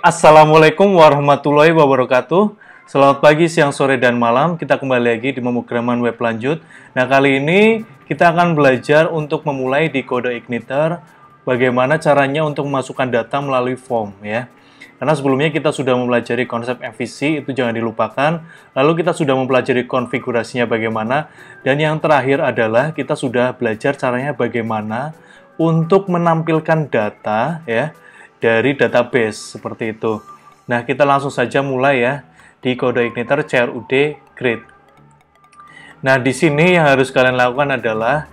Assalamualaikum warahmatullahi wabarakatuh. Selamat pagi, siang, sore, dan malam. Kita kembali lagi di pemrograman web lanjut. Nah, kali ini kita akan belajar untuk memulai di kode Igniter bagaimana caranya untuk memasukkan data melalui form ya. Karena sebelumnya kita sudah mempelajari konsep MVC, itu jangan dilupakan. Lalu kita sudah mempelajari konfigurasinya bagaimana. Dan yang terakhir adalah kita sudah belajar caranya bagaimana untuk menampilkan data ya dari database seperti itu. Nah, kita langsung saja mulai ya di kode Igniter CRUD create. Nah, di sini yang harus kalian lakukan adalah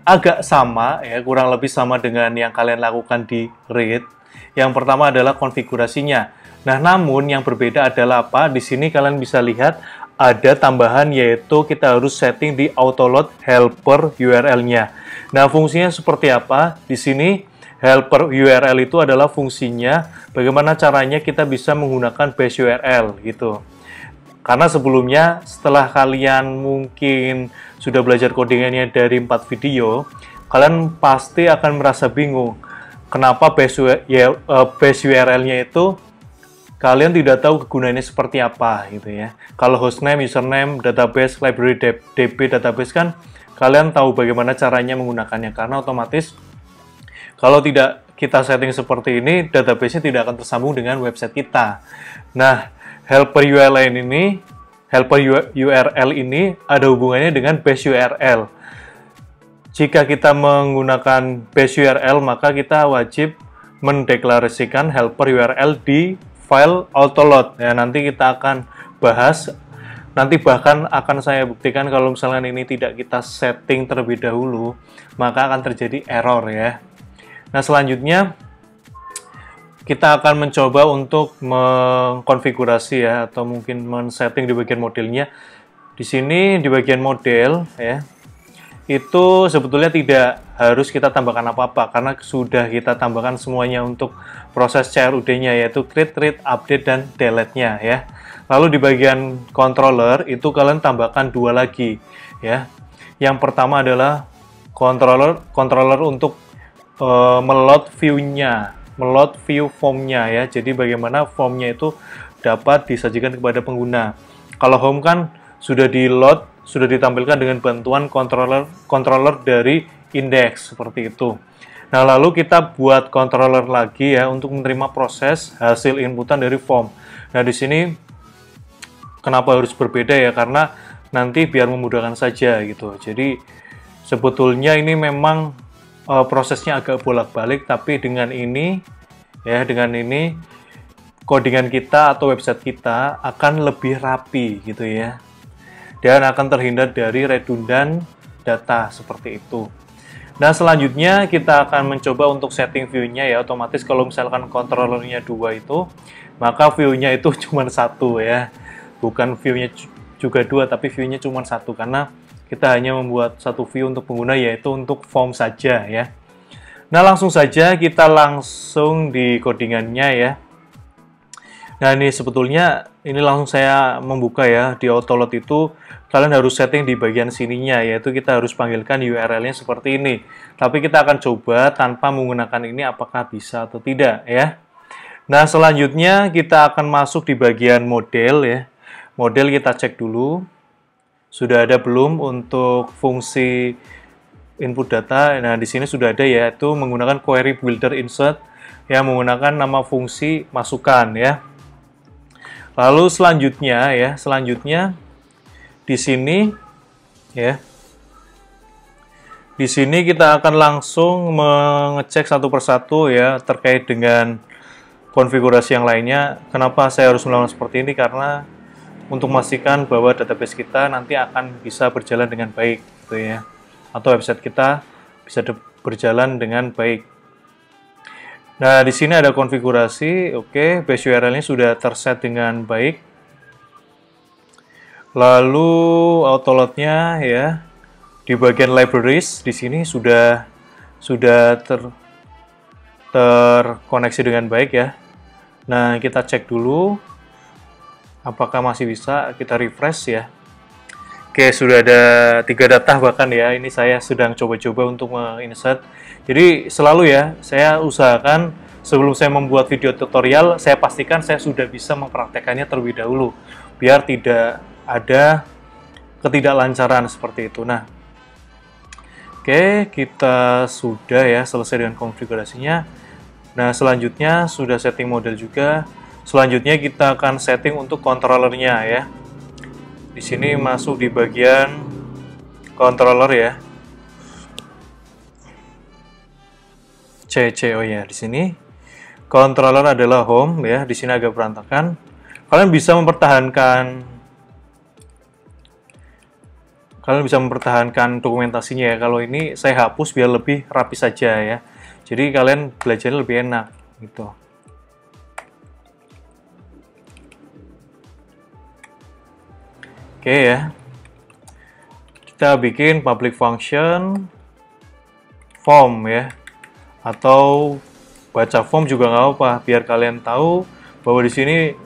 agak sama ya, kurang lebih sama dengan yang kalian lakukan di read. Yang pertama adalah konfigurasinya. Nah, namun yang berbeda adalah apa? Di sini kalian bisa lihat ada tambahan, yaitu kita harus setting di autoload helper URL-nya. Nah, fungsinya seperti apa? Di sini helper URL itu adalah fungsinya bagaimana caranya kita bisa menggunakan base URL gitu. Karena sebelumnya setelah kalian mungkin sudah belajar codingannya dari 4 video, kalian pasti akan merasa bingung. Kenapa base URL-nya itu kalian tidak tahu kegunaannya seperti apa gitu ya. Kalau hostname, username, database, library, DB, database kan kalian tahu bagaimana caranya menggunakannya, karena otomatis kalau tidak kita setting seperti ini, database-nya tidak akan tersambung dengan website kita. Nah, helper URL ini ada hubungannya dengan base URL. Jika kita menggunakan base URL, maka kita wajib mendeklarasikan helper URL di file autoload. Ya, nanti kita akan bahas. Nanti bahkan akan saya buktikan kalau misalnya ini tidak kita setting terlebih dahulu, maka akan terjadi error ya. Nah, selanjutnya kita akan mencoba untuk mengkonfigurasi ya, atau mungkin men-setting di bagian modelnya. Di sini di bagian model ya, itu sebetulnya tidak harus kita tambahkan apa-apa karena sudah kita tambahkan semuanya untuk proses CRUD-nya, yaitu create, read, update, dan delete-nya ya. Lalu di bagian controller itu kalian tambahkan dua lagi ya. Yang pertama adalah controller untuk meload view-nya, meload view form-nya ya. Jadi bagaimana form-nya itu dapat disajikan kepada pengguna. Kalau home kan sudah di-load, sudah ditampilkan dengan bantuan controller dari index seperti itu. Nah, lalu kita buat controller lagi ya untuk menerima proses hasil inputan dari form. Nah, di sini kenapa harus berbeda ya? Karena nanti biar memudahkan saja gitu. Jadi sebetulnya ini memang prosesnya agak bolak-balik, tapi dengan ini ya, dengan ini codingan kita atau website kita akan lebih rapi gitu ya. Dan akan terhindar dari redundant data seperti itu. Nah, selanjutnya kita akan mencoba untuk setting view-nya ya. Otomatis kalau misalkan controllernya dua itu, maka view-nya itu cuma satu ya. Bukan view-nya juga dua, tapi view-nya cuma satu, karena kita hanya membuat satu view untuk pengguna, yaitu untuk form saja ya. Nah, langsung saja kita langsung di codingannya ya. Nah, ini sebetulnya ini langsung saya membuka ya. Di autoload itu kalian harus setting di bagian sininya, yaitu kita harus panggilkan URL-nya seperti ini. Tapi kita akan coba tanpa menggunakan ini apakah bisa atau tidak ya. Nah, selanjutnya kita akan masuk di bagian model ya. Model kita cek dulu sudah ada belum untuk fungsi input data. Nah, di sini sudah ada, yaitu menggunakan query builder insert yang menggunakan nama fungsi masukan ya. Lalu selanjutnya di sini ya. Di sini kita akan langsung mengecek satu persatu ya terkait dengan konfigurasi yang lainnya. Kenapa saya harus melakukan seperti ini? Karena untuk memastikan bahwa database kita nanti akan bisa berjalan dengan baik gitu ya. Atau website kita bisa berjalan dengan baik. Nah, di sini ada konfigurasi, oke, base URL-nya sudah terset dengan baik. Lalu autoload-nya ya, di bagian libraries di sini sudah terkoneksi dengan baik ya. Nah, kita cek dulu apakah masih bisa, kita refresh ya. Oke, sudah ada 3 data bahkan ya. Ini saya sedang coba-coba untuk insert. Jadi selalu ya, saya usahakan sebelum saya membuat video tutorial, saya pastikan saya sudah bisa mempraktekannya terlebih dahulu, biar tidak ada ketidaklancaran seperti itu. Nah, oke, kita sudah ya selesai dengan konfigurasinya. Nah, selanjutnya sudah setting model juga. Selanjutnya kita akan setting untuk controllernya ya. Di sini masuk di bagian controller ya. Oh ya, di sini controller adalah home ya. Di sini agak berantakan. Kalian bisa mempertahankan dokumentasinya ya. Kalau ini saya hapus biar lebih rapi saja ya. Jadi kalian belajarnya lebih enak gitu. Oke ya. Kita bikin public function form ya. Atau baca form juga nggak apa, biar kalian tahu bahwa di sini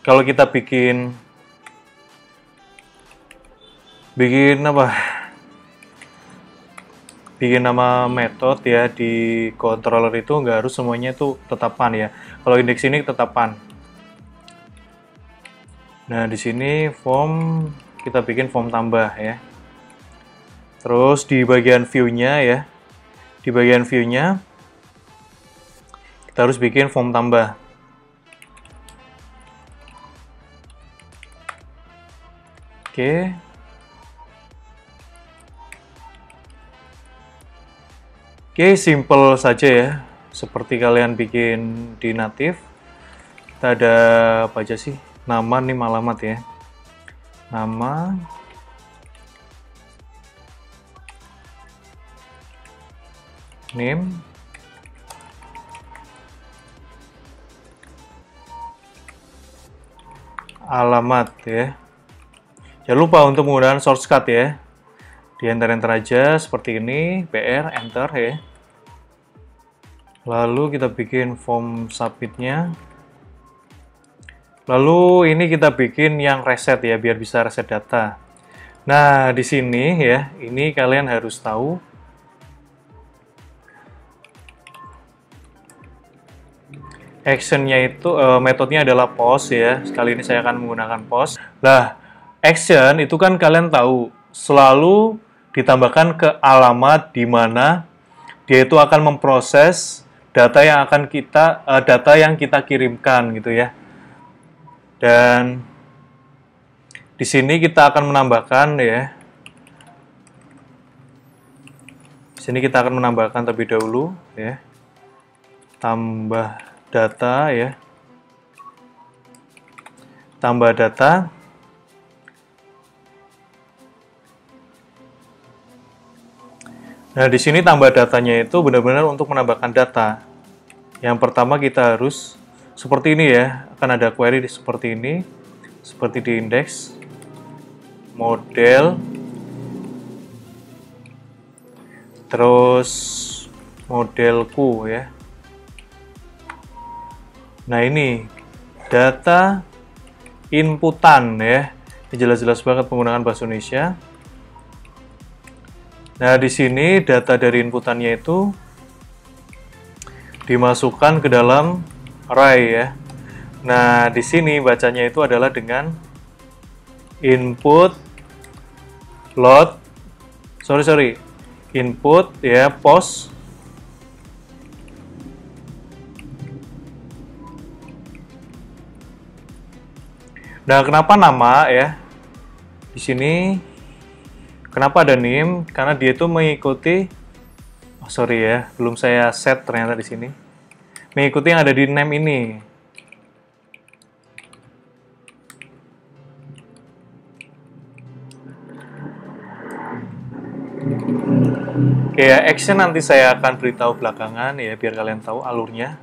kalau kita bikin apa? Bikin nama metode ya di controller itu nggak harus semuanya itu tetapan ya. Kalau indeks ini tetapan. Nah, di sini form kita bikin form tambah ya. Terus di bagian view-nya ya. Di bagian view-nya kita harus bikin form tambah. Oke. Oke, simple saja ya. Seperti kalian bikin di native. Kita ada apa aja sih? Nama nih, alamat ya. Nama. Name. Alamat ya. Jangan lupa untuk menggunakan shortcut ya. Di enter aja seperti ini, PR, enter ya. Lalu kita bikin form submitnya. Lalu ini kita bikin yang reset ya, biar bisa reset data. Nah, di sini ya, ini kalian harus tahu. Actionnya itu, metodenya adalah post ya. Sekali ini saya akan menggunakan post. Nah, action itu kan kalian tahu, selalu ditambahkan ke alamat di mana dia itu akan memproses data yang kita kirimkan gitu ya. Dan di sini kita akan menambahkan ya. Di sini kita akan menambahkan terlebih dahulu ya. Tambah data ya. Tambah data. Nah, di sini tambah datanya itu benar-benar untuk menambahkan data. Yang pertama kita harus seperti ini ya, akan ada query seperti ini, seperti di index, model, terus modelku ya. Nah, ini data inputan ya, ini jelas-jelas banget penggunaan bahasa Indonesia. Nah, di sini data dari inputannya itu dimasukkan ke dalam array ya. Nah, di sini bacanya itu adalah dengan input load, input ya, post. Nah, kenapa nama ya? Di sini kenapa ada name? Karena dia itu mengikuti, ya, belum saya set ternyata di sini. Mengikuti yang ada di name ini. Oke ya, action nanti saya akan beritahu belakangan ya, biar kalian tahu alurnya.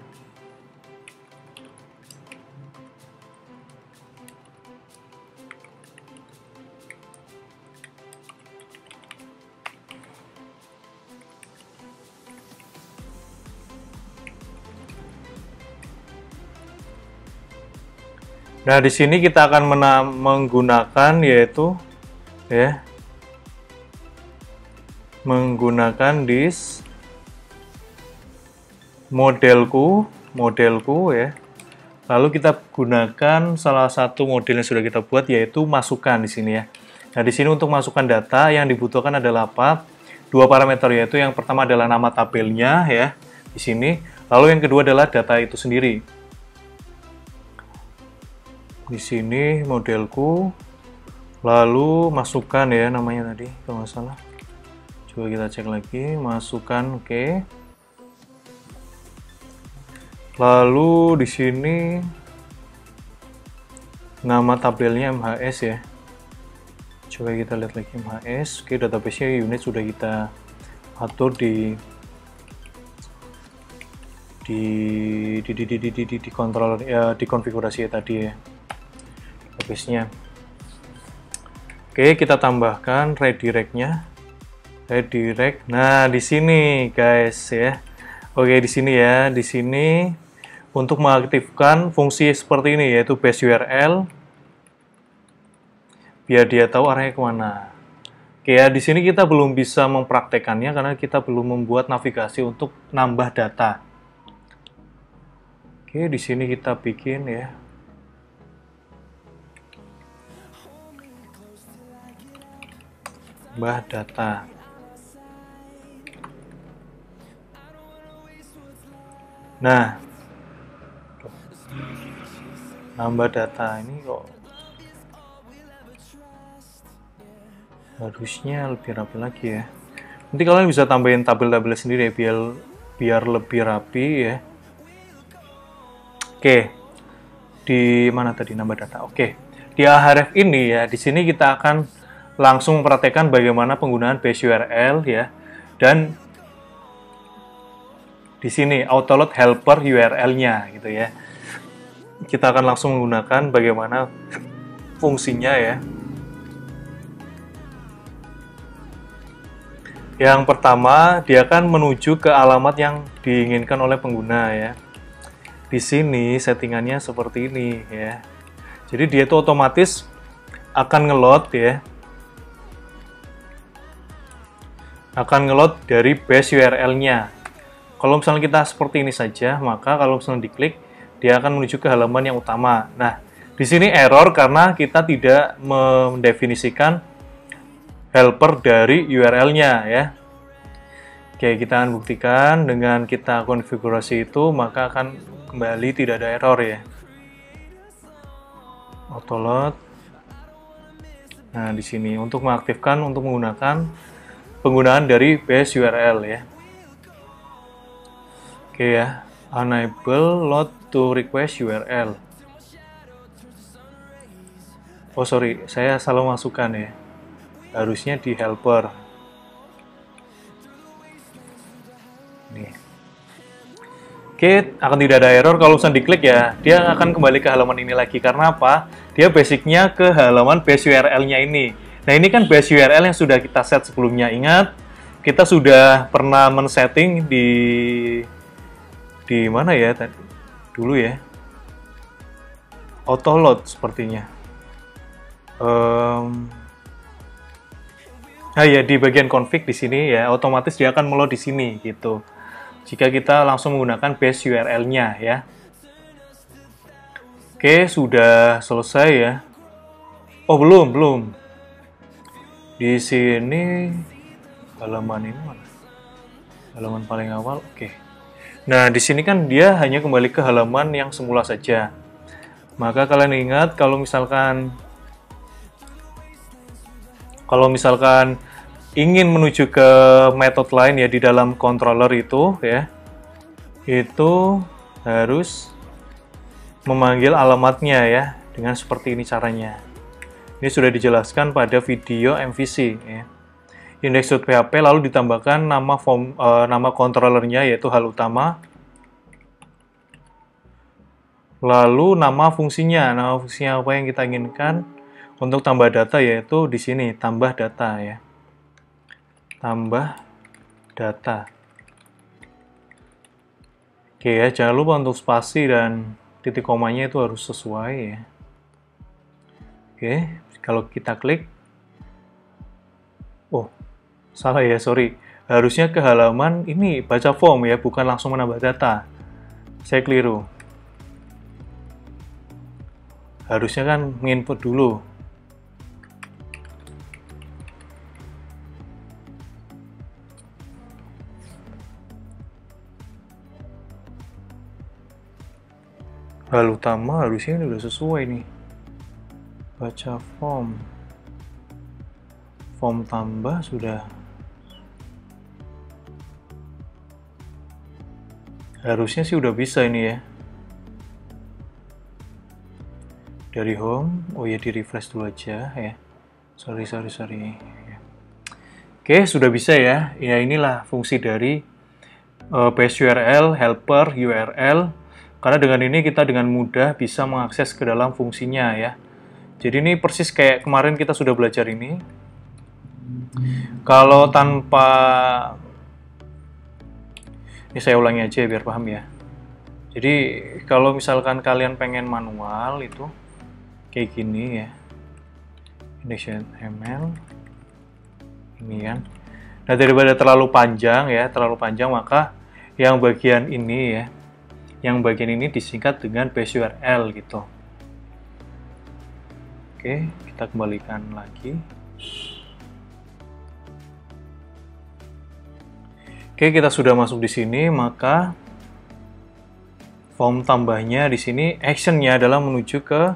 Nah, di sini kita akan menggunakan yaitu ya, menggunakan this modelku modelku ya. Lalu kita gunakan salah satu model yang sudah kita buat, yaitu masukkan di sini ya. Nah, di sini untuk masukkan data yang dibutuhkan adalah apa? Dua parameter, yaitu yang pertama adalah nama tabelnya ya di sini. Lalu yang kedua adalah data itu sendiri. Di sini modelku. Lalu masukkan ya namanya tadi kalau nggak salah. Coba kita cek lagi, masukkan, oke. Lalu di sini nama tabelnya MHS ya. Coba kita lihat lagi MHS. Oke, database-nya unit sudah kita atur di controller ya, di konfigurasi ya tadi ya. Database-nya. Oke, kita tambahkan redirect-nya. Redirect. Nah, di sini guys ya. Oke, di sini ya. Di sini untuk mengaktifkan fungsi seperti ini, yaitu base URL, biar dia tahu arahnya kemana. Oke ya, di sini kita belum bisa mempraktekannya karena kita belum membuat navigasi untuk nambah data. Oke, di sini kita bikin ya. Nambah data. Nah, nambah data ini kok harusnya lebih rapi lagi ya. Nanti kalian bisa tambahin tabel-tabel sendiri ya, biar lebih rapi ya. Oke, di mana tadi nambah data? Oke, di Ahref ini ya, di sini kita akan langsung mempraktekkan bagaimana penggunaan base URL ya, dan di sini autoload helper URL-nya gitu ya. Kita akan langsung menggunakan bagaimana fungsinya ya. Yang pertama, dia akan menuju ke alamat yang diinginkan oleh pengguna ya. Di sini settingannya seperti ini ya. Jadi dia itu otomatis akan ngeload ya. Akan ngeload dari base URL-nya. Kalau misalnya kita seperti ini saja, maka kalau misalnya diklik, dia akan menuju ke halaman yang utama. Nah, di sini error karena kita tidak mendefinisikan helper dari URL-nya ya. Oke, kita akan buktikan dengan kita konfigurasi itu, maka akan kembali tidak ada error ya. Autoload. Nah, di sini untuk mengaktifkan untuk menggunakan penggunaan dari base URL ya. Oke ya, enable load to request URL. Oh sorry, saya salah masukkan ya. Harusnya di helper. Nih. Oke, akan tidak ada error kalau misalnya diklik ya. Dia akan kembali ke halaman ini lagi. Karena apa? Dia basicnya ke halaman base URL-nya ini. Nah, ini kan base URL yang sudah kita set sebelumnya. Ingat, kita sudah pernah men-setting di mana ya tadi? Dulu ya. Autoload sepertinya. Nah ya, di bagian config di sini ya, otomatis dia akan meload di sini gitu. Jika kita langsung menggunakan base URL-nya ya. Oke, sudah selesai ya. Oh, belum. Di sini halaman ini mana? Halaman paling awal. Oke. Nah, di sini kan dia hanya kembali ke halaman yang semula saja. Maka kalian ingat kalau misalkan ingin menuju ke metode lain ya di dalam controller itu ya, itu harus memanggil alamatnya ya dengan seperti ini caranya. Ini sudah dijelaskan pada video MVC ya. Index.php lalu ditambahkan nama controllernya yaitu hal utama. Lalu nama fungsinya apa yang kita inginkan untuk tambah data yaitu di sini tambah data ya. Tambah data. Oke ya, jangan lupa untuk spasi dan titik komanya itu harus sesuai ya. Oke, kalau kita klik, oh salah ya, sorry. Harusnya ke halaman ini baca form ya, bukan langsung menambah data. Saya keliru. Harusnya kan nginput dulu. Hal utama harusnya ini udah sesuai nih. Baca form. Form tambah sudah. Harusnya sih udah bisa ini ya. Dari home, oh ya di refresh dulu aja ya. Sorry. Oke, sudah bisa ya. Ya inilah fungsi dari base URL, helper, URL. Karena dengan ini kita dengan mudah bisa mengakses ke dalam fungsinya ya. Jadi ini persis kayak kemarin kita sudah belajar ini. Kalau tanpa... Ini saya ulangi aja biar paham ya. Jadi kalau misalkan kalian pengen manual itu kayak gini ya. Index.html ini kan. Nah daripada terlalu panjang maka yang bagian ini ya. Yang bagian ini disingkat dengan base URL gitu. Oke, kita kembalikan lagi. Oke, kita sudah masuk di sini, maka form tambahnya di sini actionnya adalah menuju ke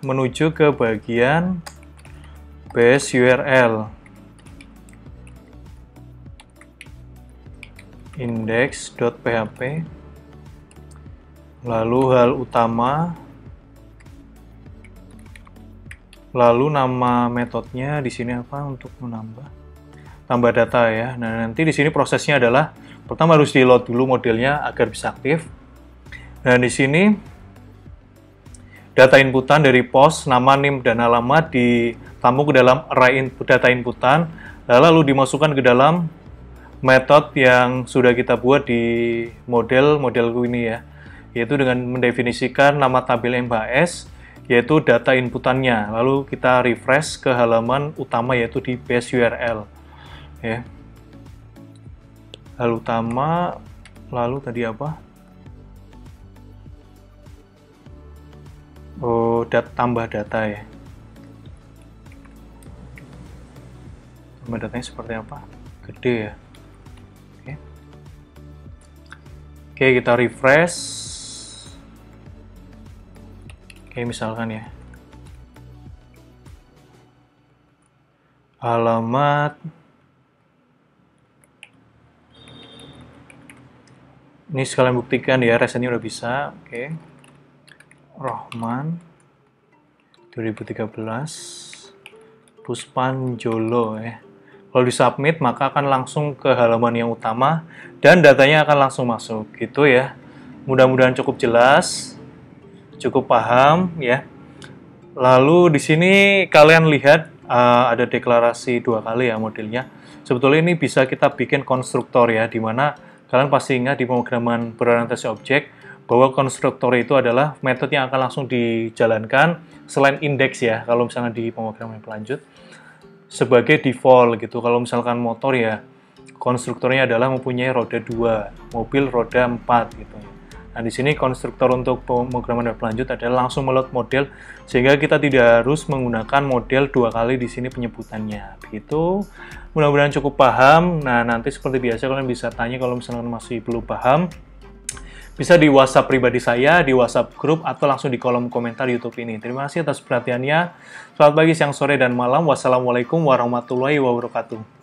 menuju ke bagian base URL. Index.php, lalu hal utama, lalu nama metodenya di sini apa untuk tambah data ya. Nah nanti di sini prosesnya adalah pertama harus di load dulu modelnya agar bisa aktif. Dan di sini data inputan dari post, nama, NIM, dan alamat ditampung ke dalam array input data inputan, lalu dimasukkan ke dalam metode yang sudah kita buat di modelku ini ya, yaitu dengan mendefinisikan nama tabel MHS, yaitu data inputannya, lalu kita refresh ke halaman utama yaitu di base URL ya. Hal utama, lalu tadi apa? Oh, tambah data ya. Tambah datanya seperti apa? Gede ya. Oke, kita refresh. Oke, misalkan ya. Alamat. Ini sekalian buktikan ya, rasanya udah bisa. Oke. Rohman 2013 Puspan Jolo ya. Kalau di submit maka akan langsung ke halaman yang utama dan datanya akan langsung masuk gitu ya. Mudah-mudahan cukup jelas, cukup paham ya. Lalu di sini kalian lihat ada deklarasi 2 kali ya modelnya. Sebetulnya ini bisa kita bikin konstruktor ya, dimana kalian pasti ingat di pemrograman berorientasi objek bahwa konstruktor itu adalah metode yang akan langsung dijalankan selain indeks ya, kalau misalnya di pemrograman berlanjut sebagai default gitu. Kalau misalkan motor ya konstruktornya adalah mempunyai roda 2, mobil roda 4 gitu. Nah di sini konstruktor untuk pemrograman berlanjut adalah langsung meload model sehingga kita tidak harus menggunakan model 2 kali di sini penyebutannya. Begitu. Mudah-mudahan cukup paham. Nah nanti seperti biasa kalian bisa tanya kalau misalkan masih belum paham. Bisa di WhatsApp pribadi saya, di WhatsApp grup, atau langsung di kolom komentar YouTube ini. Terima kasih atas perhatiannya. Selamat pagi, siang, sore, dan malam. Wassalamualaikum warahmatullahi wabarakatuh.